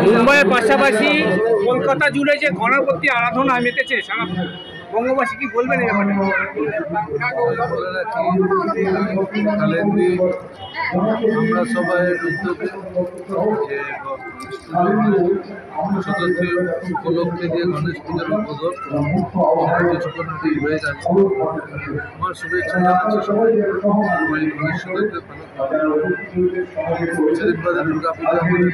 মুম্বাইয়ের পাশাপাশি কলকাতা জুড়ে যে গণপতি আরাধনা মেতেছে সারা বঙ্গবাসী, কি বলবেন এই ব্যাপারে? আমরা সবাই উদ্যোগে যে স্বতন্ত্র উপলক্ষে যে গণেশ পুজোর উদ্বোধন কিছুক্ষণ আগেই হয়ে গেছে। আমার শুভেচ্ছা জানাচ্ছি সবাই গণেশ চতুর্থী সেদিন বাদে দুর্গা পুজো আমাদের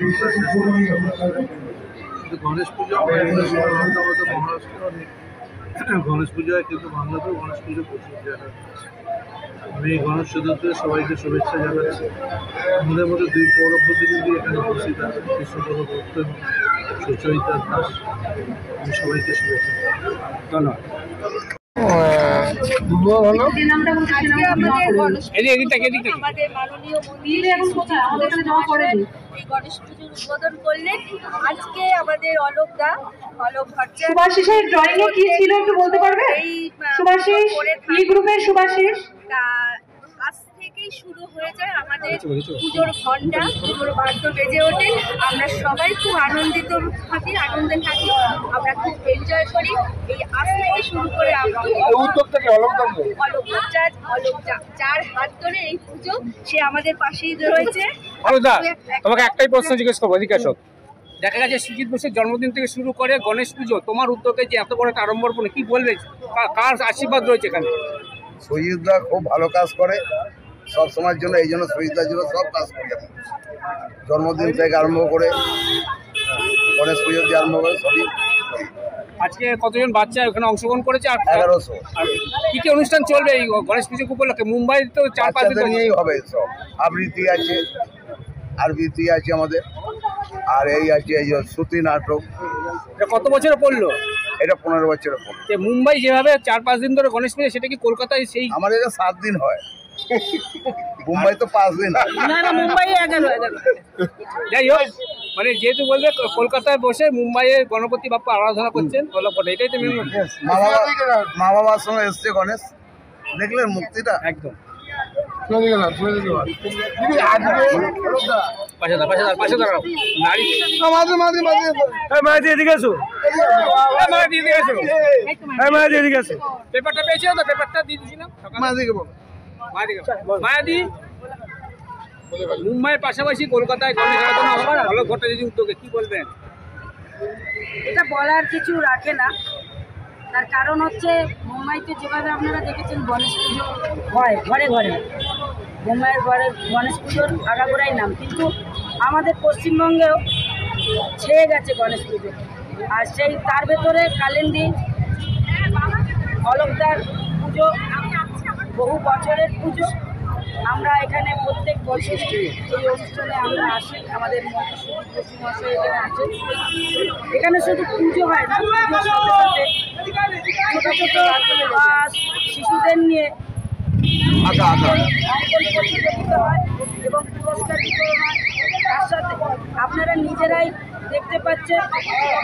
কিন্তু গণেশ পুজো মহারাষ্ট্র গণেশ পুজো হয়, কিন্তু বাংলাতেও গণেশ পুজো প্রচুর জায়গা। আমি গণেশ চতুর্থী সবাইকে শুভেচ্ছা জানাচ্ছি। আমাদের মধ্যে দুই পৌর প্রতিনিধি এখানে উপস্থিত আছে, কৃষ্ণপদ দত্ত এবং সুচরিতা দাস। আমি সবাইকে শুভেচ্ছা ধন্যবাদ। গণেশ পুজোর উদ্বোধন করলেন আজকে আমাদের অলোক ভট্টাচার্য। সুভাষিসের ড্রয়িং এ কি ছিল একটু বলতে পারবে? সুভাষিস এই গ্রুপের সুভাষিস। আজ থেকেই শুরু হয়ে যায় আমাদের পুজোর ঘন্টা, পুজোর বাদ্য বেজে ওঠে। আমরা সবাই খুব আনন্দে থাকি, আমরা খুব এনজয় করি। এই আজ থেকে শুরু করে অলোক যার হাত ধরে এই পুজো, সে আমাদের পাশেই রয়েছে। তোমাকে একটাই প্রশ্ন জিজ্ঞেস করবো, এদিকে আসো। দেখা গেছে সুজিত বোসের জন্মদিন থেকে শুরু করে গণেশ পুজো, তোমার উদ্যোগে যে এত বড় একটা আড়ম্বরপূর্ণ, কি বলবে? কার আশীর্বাদ রয়েছে এখানে? সুজিতদা খুব ভালো কাজ করে সব সময়ের জন্য, এই জন্য সুজিতদার জন্য সব কাজ করি। জন্মদিন থেকে আরম্ভ করে গণেশ পুজো দিয়ে আরম্ভ করে সবই। আজকে কতজন বাচ্চা এখানে অংশগ্রহণ করেছে? আর 1100। কি কি অনুষ্ঠান চলবে এই গণেশ পুজো উপলক্ষে? মুম্বাই তো 4-5 দিন নিয়েই হবে সব। আবৃত্তি আছে, আছে আমাদের, আর এই আছে এই শ্রুতি নাটক। কত বছরে পড়লো? এটা 15 বছরে পড়লো। মুম্বাই যেভাবে 4-5 দিন ধরে গণেশ পুজো, সেটা কি কলকাতায় সেই? আমাদের এটা 7 দিন হয়, মুম্বাই তো 5 দিন। না, মুম্বাই 11। যাই হোক, মানে যেহেতু বলবে কলকাতায় বসে মুম্বাইয়ের গণপতি বাপ্পা আরাধনা করছেন, এটাই তো মা বাবার সঙ্গে এসছে গণেশ, দেখলেন মুক্তিটা একদম। পেপারটা পেয়েছিল তো, পেপারটা দিয়ে দিয়েছিলাম। মায়াদি, মুম্বাইয়ের পাশাপাশি কলকাতায় গণেশ আরাধনা অলোক ভট্টাচার্যের উদ্যোগে, কি বলবেন? এটা বলার কিছু রাখে না, তার কারণ হচ্ছে মুম্বাইতে যেভাবে আপনারা দেখেছেন গণেশ পুজো হয় ঘরে ঘরে, মুম্বাইয়ের ঘরে গণেশ পুজোর আগাগোড়াই নাম, কিন্তু আমাদের পশ্চিমবঙ্গেও ছেয়ে গেছে গণেশ পুজো। আর সেই তার ভেতরে কালিন্দী অলোকদার পুজো বহু বছরের পুজো। আমরা এখানে প্রত্যেক বছর এই অনুষ্ঠানে আমরা আসি, আমাদের মহাশয় এখানে আসেন। এখানে শুধু পুজো হয় না, পুজোর সাথে সাথে ছোটো ছোটো শিশুদের নিয়ে অঙ্কন প্রতিযোগিতা হয় এবং পুরস্কার বিতরণ হয়। তার সাথে আপনারা নিজেরাই দেখতে পাচ্ছেন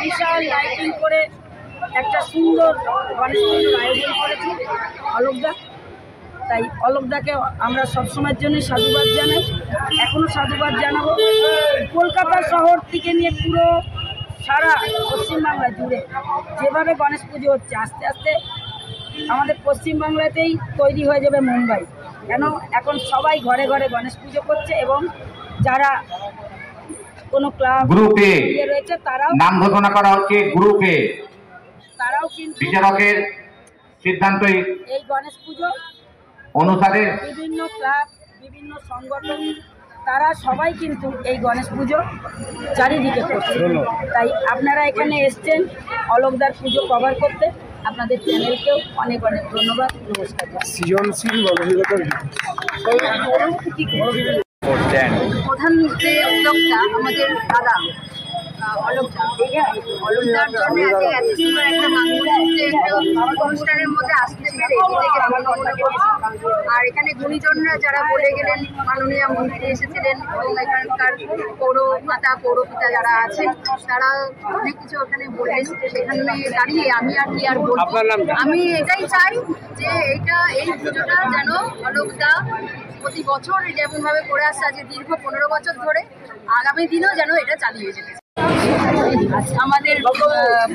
বিশাল লাইটিং করে একটা সুন্দর গণেশ পুজোর আয়োজন করেছে অলোকদা। তাই অলোকদাকে আমরা সবসময়ের জন্য সাধুবাদ জানাই, এখনও সাধুবাদ জানাবো। কলকাতা শহর থেকে নিয়ে পুরো সারা পশ্চিমবাংলা জুড়ে যেভাবে গণেশ পুজো হচ্ছে, আস্তে আস্তে আমাদের পশ্চিমবাংলাতেই তৈরি হয়ে যাবে মুম্বাই। কেন এখন সবাই ঘরে ঘরে গণেশ পুজো করছে এবং যারা কোনো ক্লাব গ্রুপে রয়েছে তারাও নাম ঘোষণা করা হচ্ছে, গ্রুপে তারাও কিন্তু বিচারকের সিদ্ধান্তই এই গণেশ পুজো অনুসারে বিভিন্ন ক্লাব, বিভিন্ন সংগঠন, তারা সবাই কিন্তু এই গণেশ পুজো চারিদিকে করছে। তাই আপনারা এখানে এসছেন অলোকদার পুজো কভার করতে, আপনাদের চ্যানেলকেও অনেক অনেক ধন্যবাদ, নমস্কার। সৃজনশীল প্রধান যে উদ্যোক্তা আমাদের দাদা অলোকদার জন্য আজকে এত সুন্দর একটা অনুষ্ঠানের মধ্যে আসতে পেরে নিজেকে ভালো লাগে। আর এখানে গুণীজনরা যারা বলে গেলেন, মাননীয় মন্ত্রী এসেছিলেন এবং এখানকার পৌরমাতা পৌরপিতা যারা আছেন তারা অনেক কিছু ওখানে বলে এসেছে। সেখানে দাঁড়িয়ে আমি আর কি আর বলবো, আমি এটাই চাই যে এই পুজোটা যেন অলোকদা প্রতি বছর যেমনভাবে করে আসছে আজকে দীর্ঘ 15 বছর ধরে, আগামী দিনেও যেন এটা চালিয়ে যেতে। আমাদের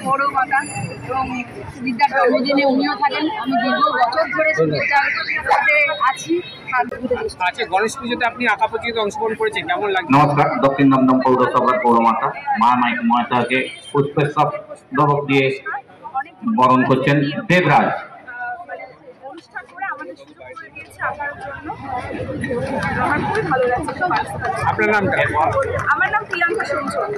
পৌরমাতা এবং সুবিদ্যার জন্মদিনে উনিও থাকেন, আমি দীর্ঘ বছর ধরে সুবিদ্যার সাথে আছি। আচ্ছা, গণেশ পুজোতে আপনি আঁকা প্রতিযোগিতায় অংশগ্রহণ করেছেন, কেমন লাগছে? নমস্কার, দক্ষিণ দমদম পৌরসভার পৌরমাতা মা মহাশয়কে পুষ্পস্তবক দিয়ে বরণ করছেন দেবরাজ। অনুষ্ঠান করে আমাদের সুযোগ করে দিয়েছে আঁকার জন্য, আমার খুবই ভালো লাগছে। আপনার নামটা? আমার নাম প্রিয়াঙ্কা সঞ্চয়।